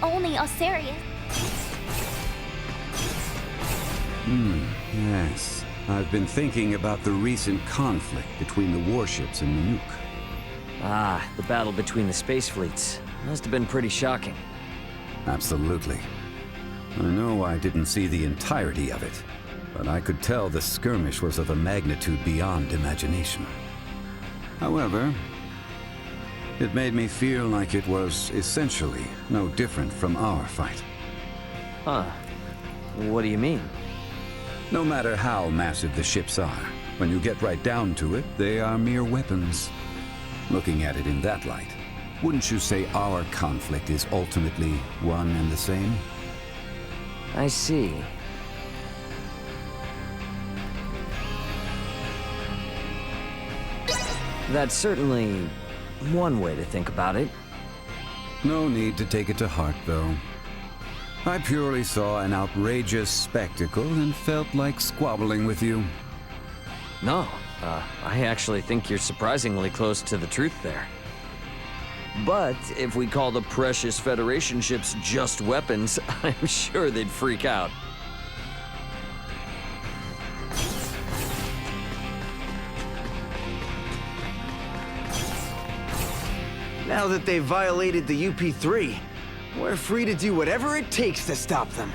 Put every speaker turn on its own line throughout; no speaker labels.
only Osirius.
Yes. I've been thinking about the recent conflict between the warships and the nuke.
Ah, the battle between the space fleets. Must have been pretty shocking.
Absolutely. I know I didn't see the entirety of it, but I could tell the skirmish was of a magnitude beyond imagination. However, it made me feel like it was essentially no different from our fight.
Huh. What do you mean?
No matter how massive the ships are, when you get right down to it, they are mere weapons. Looking at it in that light, wouldn't you say our conflict is ultimately one and the same?
I see. That's certainly one way to think about it.
No need to take it to heart, though. I purely saw an outrageous spectacle and felt like squabbling with you.
No, I actually think you're surprisingly close to the truth there. But if we call the precious Federation ships just weapons, I'm sure they'd freak out.
Now that they've violated the UP-3, we're free to do whatever it takes to stop them.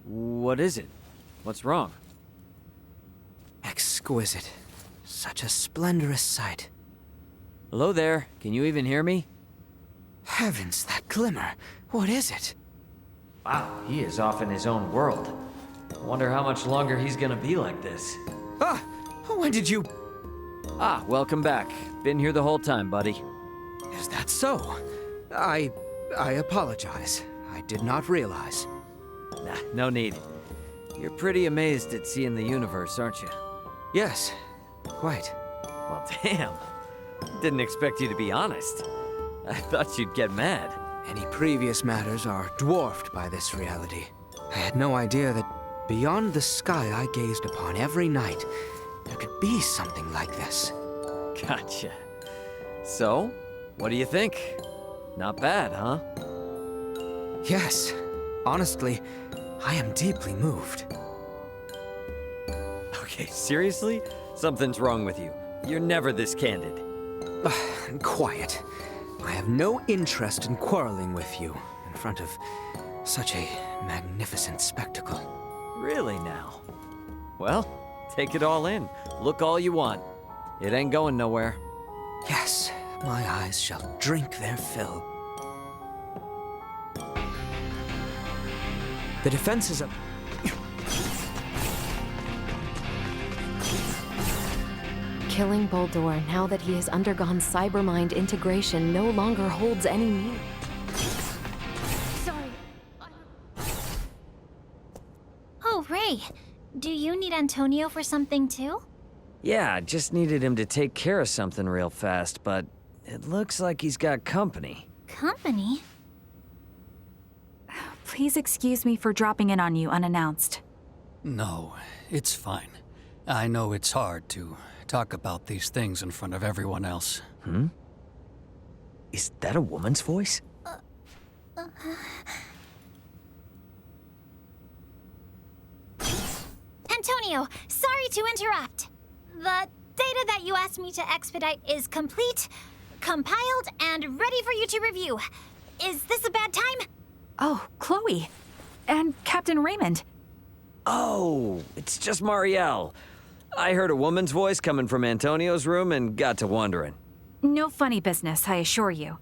What is it? What's wrong?
Exquisite. Such a splendorous sight.
Hello there, can you even hear me?
Heavens, that glimmer. What is it?
Wow, he is off in his own world. Wonder how much longer he's gonna be like this.
Ah! When did you...
Ah, welcome back. Been here the whole time, buddy.
Is that so? I apologize. I did not realize.
Nah, no need. You're pretty amazed at seeing the universe, aren't you?
Yes, quite.
Well, damn. Didn't expect you to be honest. I thought you'd get mad.
Any previous matters are dwarfed by this reality. I had no idea that beyond the sky I gazed upon every night, there could be something like this.
Gotcha. So, what do you think? Not bad, huh?
Yes. Honestly, I am deeply moved.
Okay, seriously? Something's wrong with you. You're never this candid.
Quiet. I have no interest in quarreling with you in front of such a magnificent spectacle.
Really now? Well, take it all in. Look all you want. It ain't going nowhere.
Yes, my eyes shall drink their fill. The defenses of...
Killing Boldor, now that he has undergone cybermind integration, no longer holds any meaning.
Sorry. Oh, Ray. Do you need Antonio for something too?
Yeah, just needed him to take care of something real fast, but it looks like he's got company.
Company?
Please excuse me for dropping in on you unannounced.
No, it's fine. I know it's hard to talk about these things in front of everyone else.
Hmm? Is that a woman's voice?
Antonio, sorry to interrupt. The data that you asked me to expedite is complete, compiled, and ready for you to review. Is this a bad time?
Oh, Chloe. And Captain Raymond.
Oh, it's just Marielle. I heard a woman's voice coming from Antonio's room and got to wondering.
No funny business, I assure you.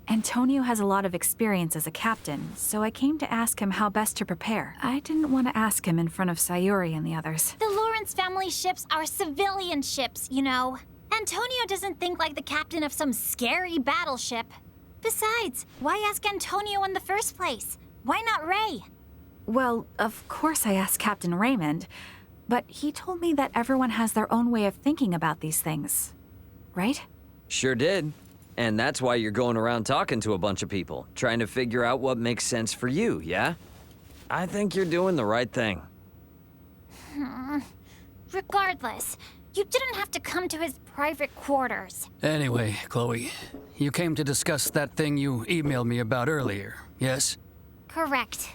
Antonio has a lot of experience as a captain, so I came to ask him how best to prepare. I didn't want to ask him in front of Sayuri and the others.
The Lawrence family ships are civilian ships, you know. Antonio doesn't think like the captain of some scary battleship. Besides, why ask Antonio in the first place? Why not Ray?
Well, of course I asked Captain Raymond, but he told me that everyone has their own way of thinking about these things. Right?
Sure did. And that's why you're going around talking to a bunch of people, trying to figure out what makes sense for you, yeah? I think you're doing the right thing.
Regardless, you didn't have to come to his private quarters.
Anyway, Chloe, you came to discuss that thing you emailed me about earlier, yes?
Correct.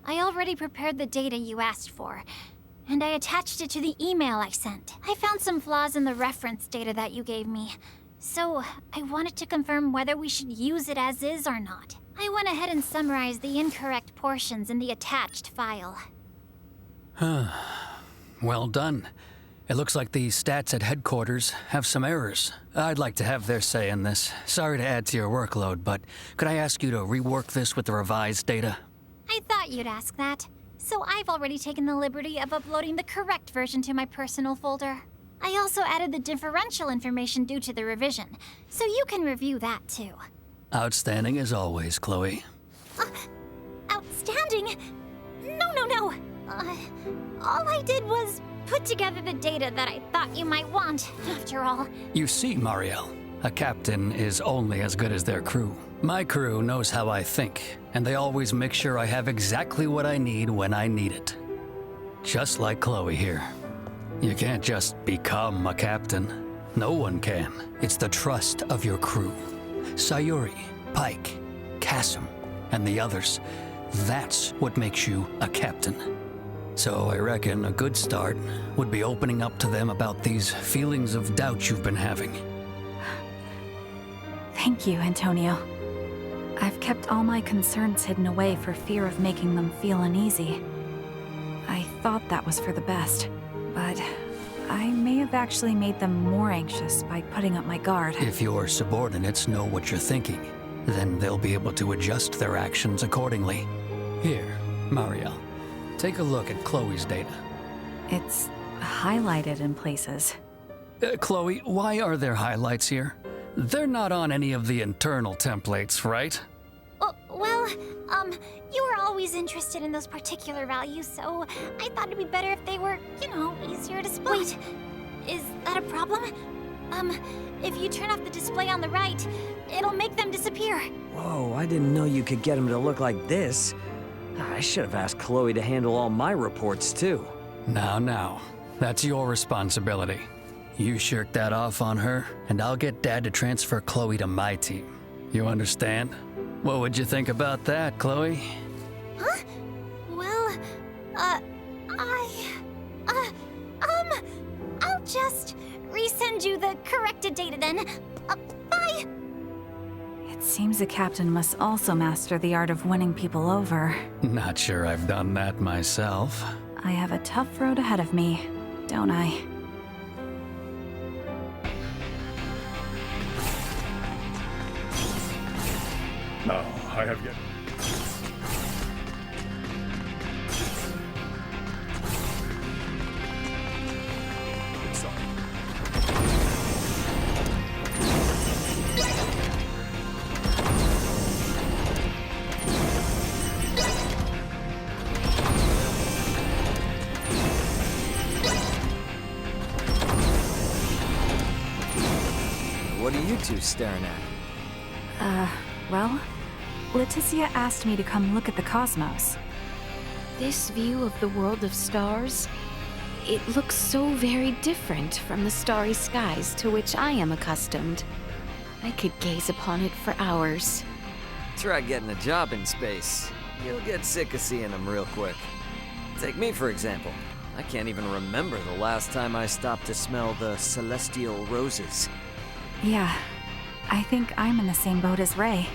I already prepared the data you asked for, and I attached it to the email I sent. I found some flaws in the reference data that you gave me, so I wanted to confirm whether we should use it as is or not. I went ahead and summarized the incorrect portions in the attached file.
Well done. It looks like the stats at headquarters have some errors. I'd like to have their say in this. Sorry to add to your workload, but could I ask you to rework this with the revised data?
I thought you'd ask that, so I've already taken the liberty of uploading the correct version to my personal folder. I also added the differential information due to the revision, so you can review that too.
Outstanding as always, Chloe.
Outstanding? No. All I did was put together the data that I thought you might want, after all.
You see, Marielle, a captain is only as good as their crew. My crew knows how I think, and they always make sure I have exactly what I need when I need it. Just like Chloe here. You can't just become a captain. No one can. It's the trust of your crew. Sayuri, Pike, Kasim, and the others. That's what makes you a captain. So I reckon a good start would be opening up to them about these feelings of doubt you've been having.
Thank you, Antonio. I've kept all my concerns hidden away for fear of making them feel uneasy. I thought that was for the best, but I may have actually made them more anxious by putting up my guard.
If your subordinates know what you're thinking, then they'll be able to adjust their actions accordingly. Here, Marielle, take a look at Chloe's data.
It's highlighted in places.
Chloe, why are there highlights here? They're not on any of the internal templates, right?
Well, you were always interested in those particular values, so I thought it'd be better if they were, easier to spot. Wait, is that a problem? If you turn off the display on the right, it'll make them disappear.
Whoa, I didn't know you could get them to look like this. I should have asked Chloe to handle all my reports, too.
Now, that's your responsibility. You shirk that off on her, and I'll get Dad to transfer Chloe to my team. You understand? What would you think about that, Chloe?
Huh? Well, I'll just resend you the corrected data then. Bye!
It seems a captain must also master the art of winning people over.
Not sure I've done that myself.
I have a tough road ahead of me, don't I?
No, I have yet.
What are you two staring at?
Well, Leticia asked me to come look at the cosmos.
This view of the world of stars, it looks so very different from the starry skies to which I am accustomed. I could gaze upon it for hours.
Try getting a job in space. You'll get sick of seeing them real quick. Take me, for example. I can't even remember the last time I stopped to smell the celestial roses.
Yeah, I think I'm in the same boat as Ray.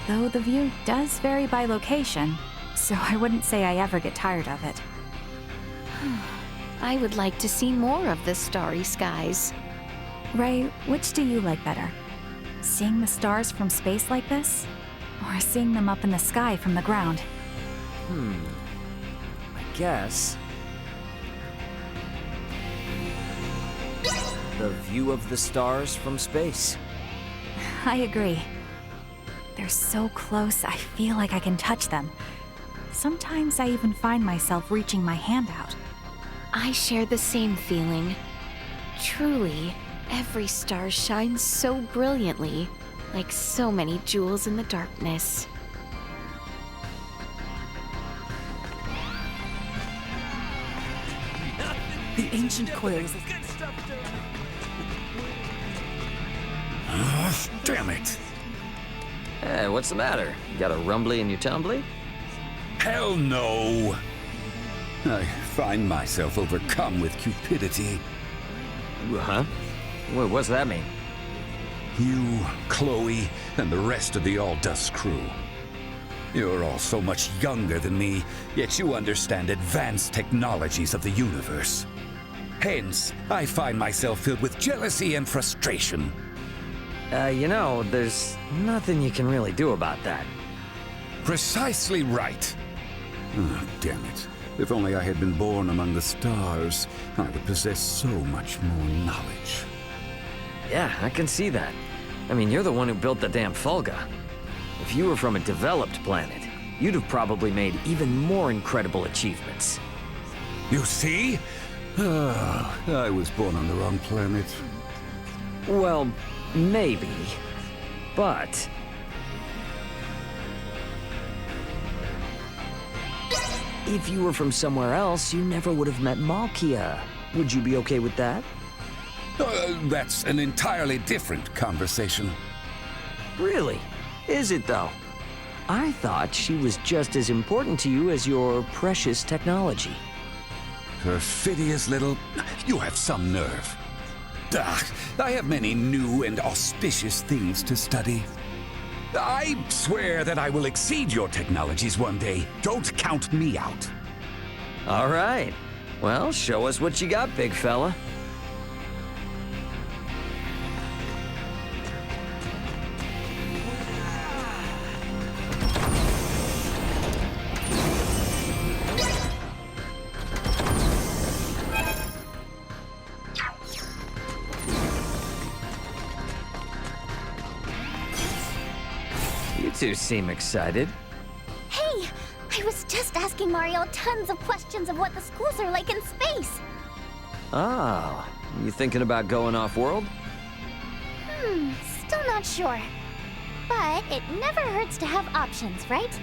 Though the view does vary by location, so I wouldn't say I ever get tired of it.
I would like to see more of the starry skies.
Ray, which do you like better? Seeing the stars from space like this? Or seeing them up in the sky from the ground?
I guess the view of the stars from space.
I agree. They're so close, I feel like I can touch them. Sometimes I even find myself reaching my hand out.
I share the same feeling. Truly, Every star shines so brilliantly, like so many jewels in the darkness.
The ancient quiz.
Damn it!
Hey, what's the matter? You got a rumbly in your tumbly?
Hell no! I find myself overcome with cupidity.
Huh? What's that mean?
You, Chloe, and the rest of the Aldous crew. You're all so much younger than me, yet you understand advanced technologies of the universe. Hence, I find myself filled with jealousy and frustration.
There's nothing you can really do about that.
Precisely right. Oh, damn it. If only I had been born among the stars, I would possess so much more knowledge.
Yeah, I can see that. I mean, you're the one who built the damn Fulga. If you were from a developed planet, you'd have probably made even more incredible achievements.
You see? I was born on the wrong planet.
Well, maybe. But... if you were from somewhere else, you never would have met Malkia. Would you be okay with that?
That's an entirely different conversation.
Really? Is it, though? I thought she was just as important to you as your precious technology.
Perfidious little... You have some nerve. I have many new and auspicious things to study. I swear that I will exceed your technologies one day. Don't count me out.
All right. Well, show us what you got, big fella. You two seem excited.
Hey, I was just asking Mario tons of questions of what the schools are like in space.
Oh, you thinking about going off-world?
Still not sure. But it never hurts to have options, right?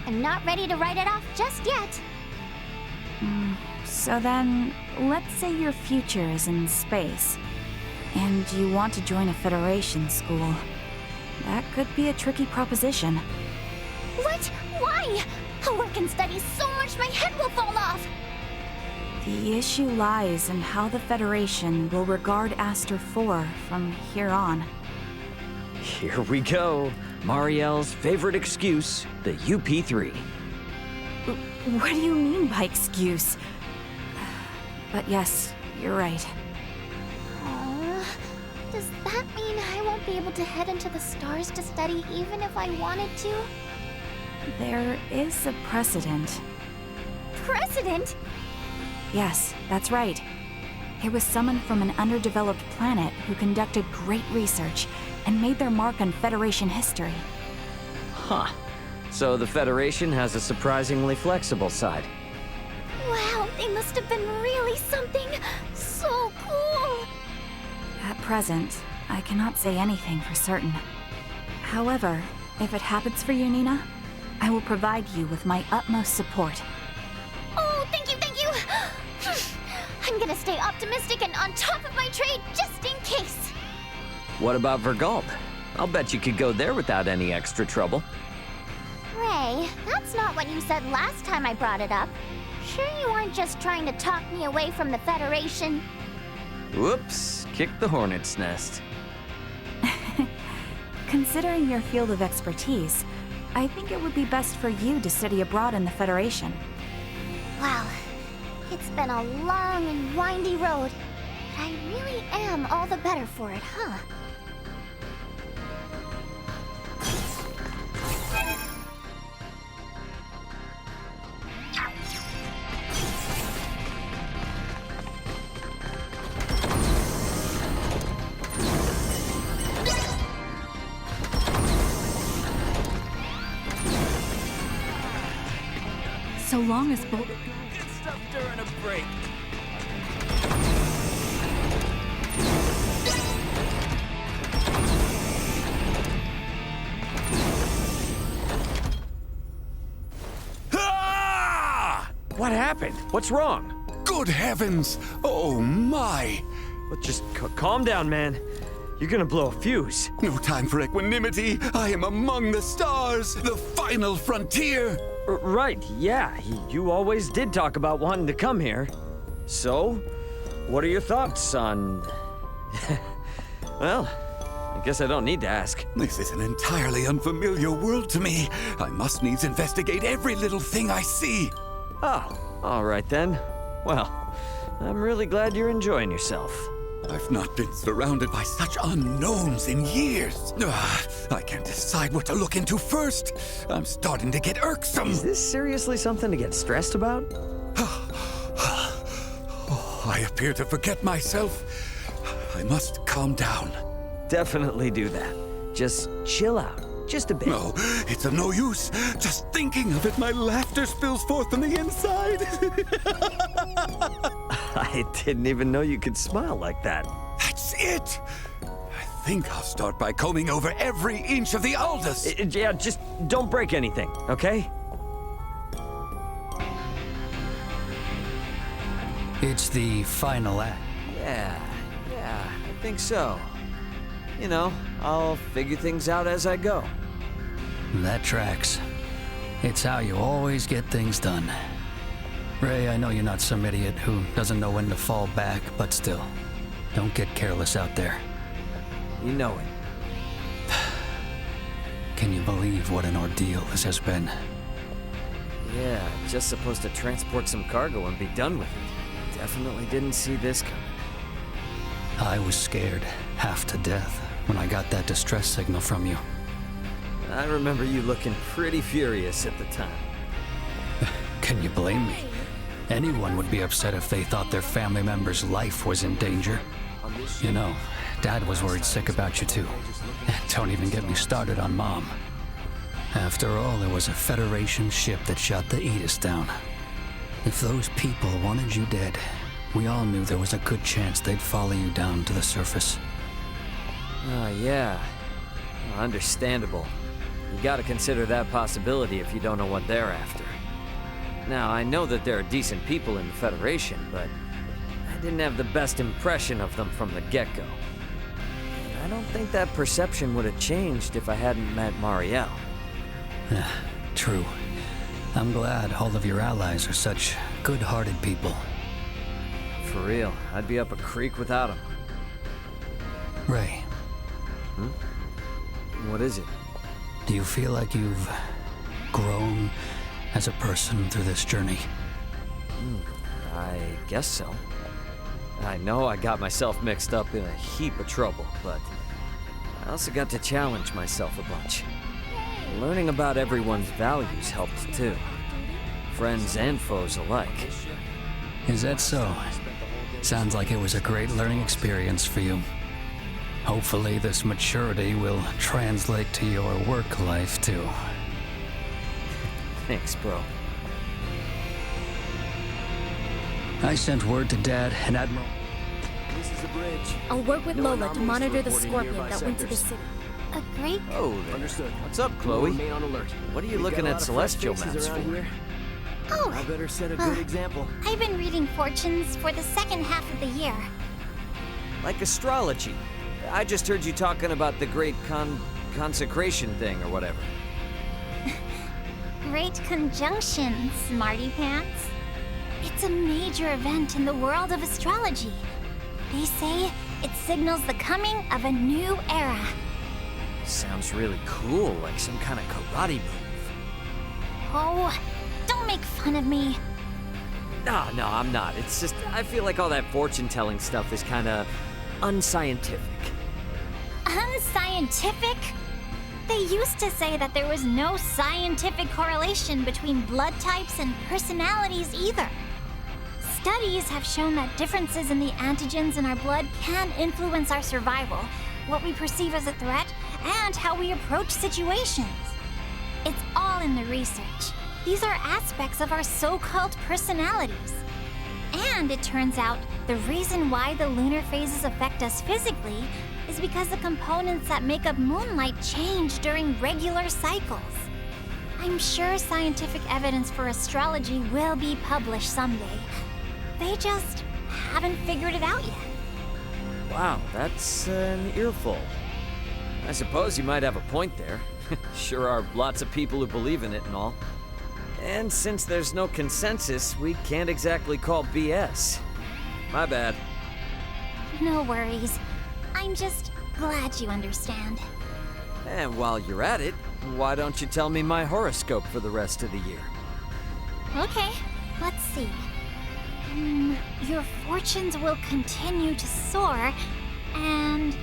I'm not ready to write it off just yet.
So then, let's say your future is in space, and you want to join a Federation school. That could be a tricky proposition.
What? Why? I'll work and study so much my head will fall off.
The issue lies in how the Federation will regard Aster 4 from here on.
Here we go. Marielle's favorite excuse, the UP3.
What do you mean by excuse? But yes, you're right.
Does that mean I won't be able to head into the stars to study even if I wanted to?
There is a precedent.
Precedent?
Yes, that's right. It was someone from an underdeveloped planet who conducted great research and made their mark on Federation history.
Huh. So the Federation has a surprisingly flexible side.
Wow, they must have been really something so cool.
At present, I cannot say anything for certain. However, if it happens for you, Nina, I will provide you with my utmost support.
Oh, thank you, thank you! I'm gonna stay optimistic and on top of my trade just in case.
What about Vergald? I'll bet you could go there without any extra trouble.
Ray, that's not what you said last time I brought it up. Sure you weren't just trying to talk me away from the Federation?
Whoops, kicked the hornet's nest.
Considering your field of expertise, I think it would be best for you to study abroad in the Federation.
Wow, it's been a long and windy road. But I really am all the better for it, huh?
So long as both...
Good stuff during a break. What happened? What's wrong?
Good heavens! Oh my!
Well, just calm down, man. You're gonna blow a fuse.
No time for equanimity. I am among the stars, the final frontier.
Right, yeah. You always did talk about wanting to come here. So, what are your thoughts on... Well, I guess I don't need to ask.
This is an entirely unfamiliar world to me. I must needs investigate every little thing I see.
Oh, all right then. Well, I'm really glad you're enjoying yourself.
I've not been surrounded by such unknowns in years. I can't decide what to look into first. I'm starting to get irksome.
Is this seriously something to get stressed about?
I appear to forget myself. I must calm down.
Definitely do that. Just chill out. Just a bit.
No, it's of no use. Just thinking of it, my laughter spills forth from the inside.
I didn't even know you could smile like that.
That's it. I think I'll start by combing over every inch of the Aldous.
Yeah, just don't break anything, okay?
It's the final act.
Yeah, I think so. You know, I'll figure things out as I go.
That tracks. It's how you always get things done. Ray, I know you're not some idiot who doesn't know when to fall back, but still, don't get careless out there.
You know it.
Can you believe what an ordeal this has been?
Yeah, just supposed to transport some cargo and be done with it. Definitely didn't see this coming.
I was scared, half to death, when I got that distress signal from you.
I remember you looking pretty furious at the time.
Can you blame me? Anyone would be upset if they thought their family member's life was in danger. You know, Dad was worried sick about you too. Don't even get me started on Mom. After all, it was a Federation ship that shot the Aegis down. If those people wanted you dead, we all knew there was a good chance they'd follow you down to the surface.
Oh, yeah. Understandable. You gotta consider that possibility if you don't know what they're after. Now, I know that there are decent people in the Federation, but I didn't have the best impression of them from the get-go. And I don't think that perception would have changed if I hadn't met Marielle.
True. I'm glad all of your allies are such good-hearted people.
For real, I'd be up a creek without them.
Ray,
What is it?
do you feel like you've grown as a person through this journey?
I guess so. I know I got myself mixed up in a heap of trouble, but I also got to challenge myself a bunch. Learning about everyone's values helped too. Friends and foes alike.
Is that so? Sounds like it was a great learning experience for you. Hopefully this maturity will translate to your work life too.
Thanks, bro.
I sent word to Dad and Admiral.
I'll work with Lola to monitor the Scorpion that went to the city.
A great...
Oh, there. What's up, Chloe? What are you looking at celestial maps for?
Oh,
I better set a good example.
I've been reading fortunes for the second half of the year.
Like astrology. I just heard you talking about the great consecration thing or whatever.
Great conjunction, smarty pants. It's a major event in the world of astrology. They say it signals the coming of a new era.
Sounds really cool, like some kind of karate move.
Oh, don't make fun of me.
No, I'm not. It's just, I feel like all that fortune-telling stuff is kind of unscientific.
Unscientific? They used to say that there was no scientific correlation between blood types and personalities either. Studies have shown that differences in the antigens in our blood can influence our survival, what we perceive as a threat, and how we approach situations. It's all in the research. These are aspects of our so-called personalities. And it turns out the reason why the lunar phases affect us physically is because the components that make up moonlight change during regular cycles. I I'm sure scientific evidence for astrology will be published someday. They just haven't figured it out yet.
Wow, that's an earful. I suppose you might have a point there. Sure are lots of people who believe in it and all. And since there's no consensus, we can't exactly call BS. My bad.
No worries. I'm just glad you understand.
And while you're at it, why don't you tell me my horoscope for the rest of the year?
Okay, let's see. Your fortunes will continue to soar, and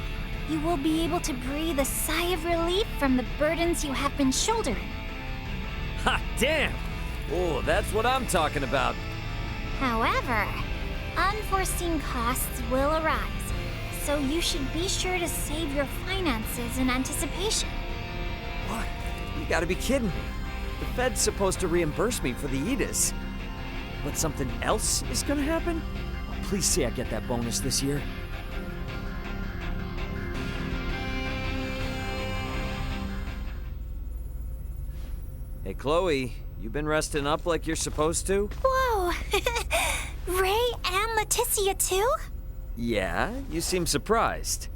you will be able to breathe a sigh of relief from the burdens you have been shouldering.
Ha, damn! Oh, that's what I'm talking about.
However, unforeseen costs will arise, so you should be sure to save your finances in anticipation.
What? You gotta be kidding me. The Fed's supposed to reimburse me for the EDAs. But something else is gonna happen? Oh, please say I get that bonus this year. Hey, Chloe, you been resting up like you're supposed to?
Whoa! Ray and Leticia too?
Yeah, you seem surprised.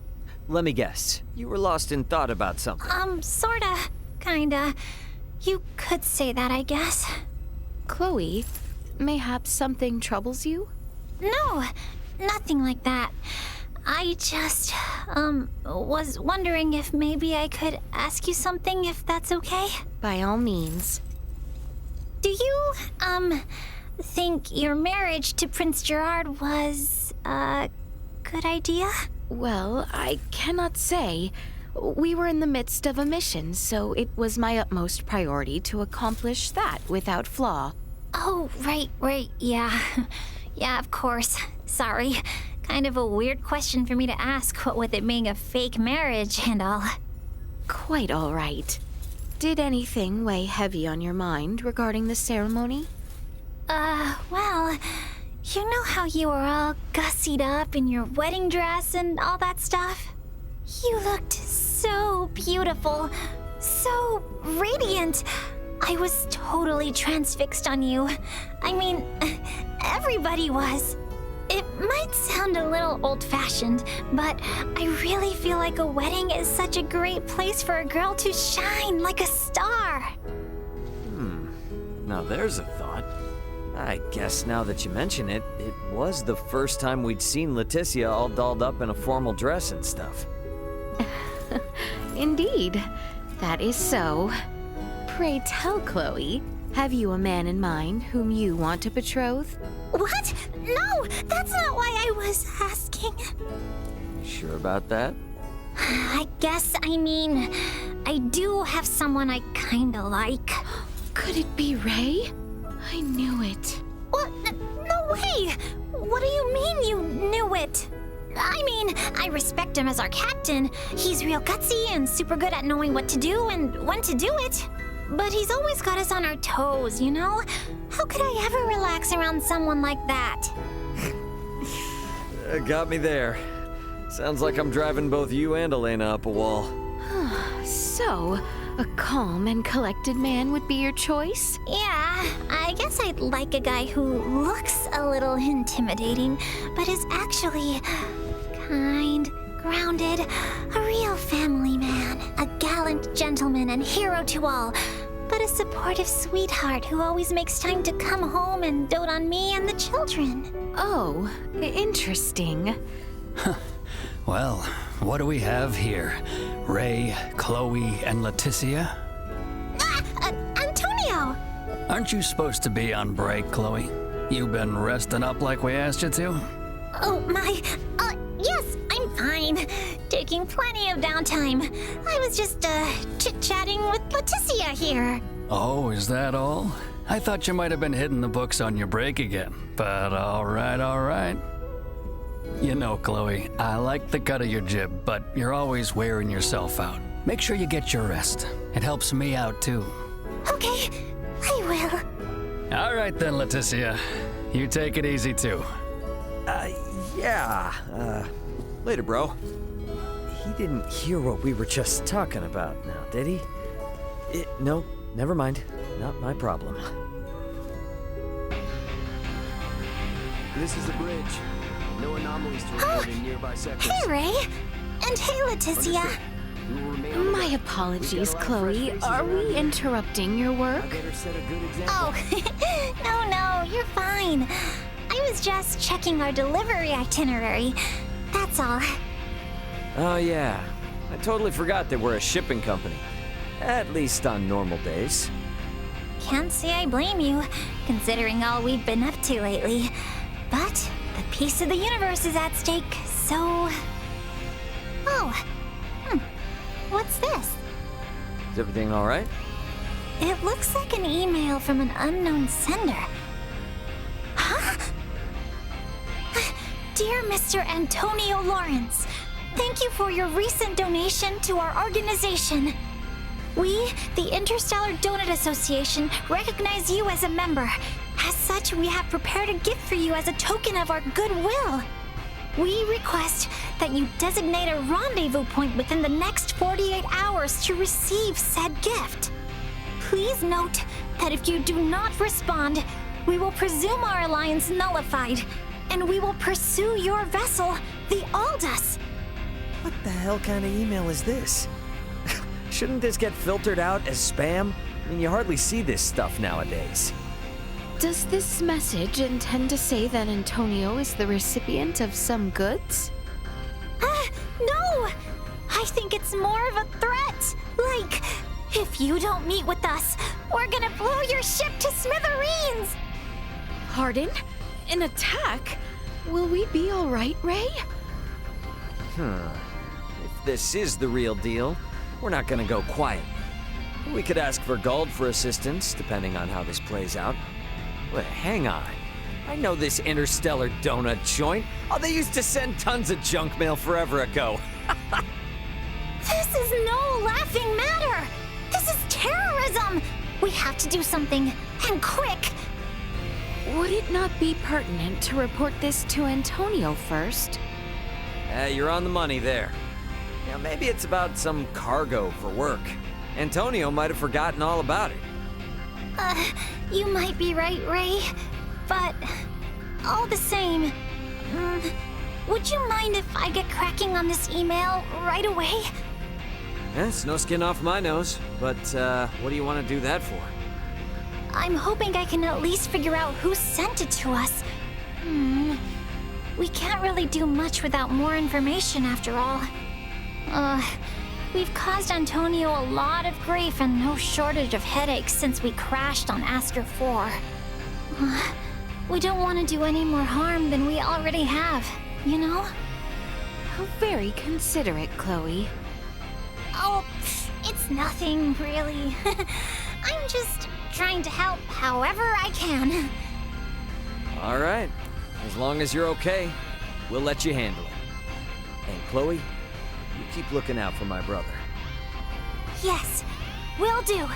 Let me guess, you were lost in thought about something.
Sorta. Kinda. You could say that, I guess.
Chloe, mayhaps something troubles you?
No, nothing like that. I just, was wondering if maybe I could ask you something, if that's okay?
By all means.
Do you, think your marriage to Prince Gerard was a good idea?
Well, I cannot say. We were in the midst of a mission, so it was my utmost priority to accomplish that without flaw.
Oh, right, yeah. Yeah, of course. Sorry. Kind of a weird question for me to ask, what with it being a fake marriage and all.
Quite all right. Did anything weigh heavy on your mind regarding the ceremony?
Well, you know how you were all gussied up in your wedding dress and all that stuff? You looked so beautiful, so radiant. I was totally transfixed on you. I mean, everybody was. It might sound a little old-fashioned, but I really feel like a wedding is such a great place for a girl to shine like a star.
Now there's a thought. I guess now that you mention it, it was the first time we'd seen Leticia all dolled up in a formal dress and stuff.
Indeed, that is so. Pray tell, Chloe, have you a man in mind whom you want to betroth?
What? No, that's not why I was asking.
Sure about that?
I guess, I do have someone I kinda like.
Could it be Ray? I knew it.
What? No way! What do you mean you knew it? I respect him as our captain. He's real gutsy and super good at knowing what to do and when to do it. But he's always got us on our toes, you know? How could I ever relax around someone like that?
Got me there. Sounds like I'm driving both you and Elena up a wall.
So, a calm and collected man would be your choice?
Yeah, I guess I'd like a guy who looks a little intimidating, but is actually kind, grounded, a real family man, a gallant gentleman and hero to all, but a supportive sweetheart who always makes time to come home and dote on me and the children.
Oh, interesting.
Well, what do we have here? Ray, Chloe, and Leticia?
Antonio!
Aren't you supposed to be on break, Chloe? You been resting up like we asked you to?
Oh, yes, I'm fine. Taking plenty of downtime. I was just, chit-chatting with Leticia here.
Oh, is that all? I thought you might have been hitting the books on your break again, but all right. You know, Chloe, I like the cut of your jib, but you're always wearing yourself out. Make sure you get your rest. It helps me out, too.
Okay, I will.
All right then, Leticia. You take it easy, too.
Yeah. Later, bro. He didn't hear what we were just talking about now, did he? No, never mind. not my problem.
This is the bridge. No anomalies to report in nearby sectors.
Hey, Ray! And hey, Leticia!
Understood. We will remain on the
My
left.
apologies,
We've got a lot of
Chloe.
fresh
Are
faces
we
around here.
interrupting your work?
I better set a good example.
Oh, no, you're fine. I was just checking our delivery itinerary. That's all.
Oh yeah, I totally forgot that we're a shipping company. At least on normal days.
Can't say I blame you, considering all we've been up to lately. But the peace of the universe is at stake, so... Oh. What's this?
Is everything all right?
It looks like an email from an unknown sender. Huh? Dear Mr. Antonio Lawrence, thank you for your recent donation to our organization. We, the Interstellar Donut Association, recognize you as a member. As such, we have prepared a gift for you as a token of our goodwill. We request that you designate a rendezvous point within the next 48 hours to receive said gift. Please note that if you do not respond, we will presume our alliance nullified, and we will pursue your vessel, the Aldous.
What the hell kind of email is this? Shouldn't this get filtered out as spam? I mean, you hardly see this stuff nowadays.
Does this message intend to say that Antonio is the recipient of some goods?
No! I think it's more of a threat. Like, if you don't meet with us, we're gonna blow your ship to smithereens!
Pardon? An attack? Will we be all right, Ray?
If this is the real deal, we're not gonna go quiet. We could ask for Guld for assistance, depending on how this plays out. Wait, hang on. I know this interstellar donut joint. Oh, they used to send tons of junk mail forever ago.
This is no laughing matter! This is terrorism! We have to do something, and quick!
Would it not be pertinent to report this to Antonio first?
You're on the money there. Yeah, maybe it's about some cargo for work. Antonio might have forgotten all about it.
You might be right, Ray. But, all the same, would you mind if I get cracking on this email right away?
It's no skin off my nose, but what do you want to do that for?
I'm hoping I can at least figure out who sent it to us. We can't really do much without more information after all. We've caused Antonio a lot of grief and no shortage of headaches since we crashed on Aster 4. We don't want to do any more harm than we already have, you know?
How very considerate, Chloe.
Oh, it's nothing, really. I'm just trying to help however I can.
All right. As long as you're okay, we'll let you handle it. And Chloe, you keep looking out for my brother.
Yes, will do.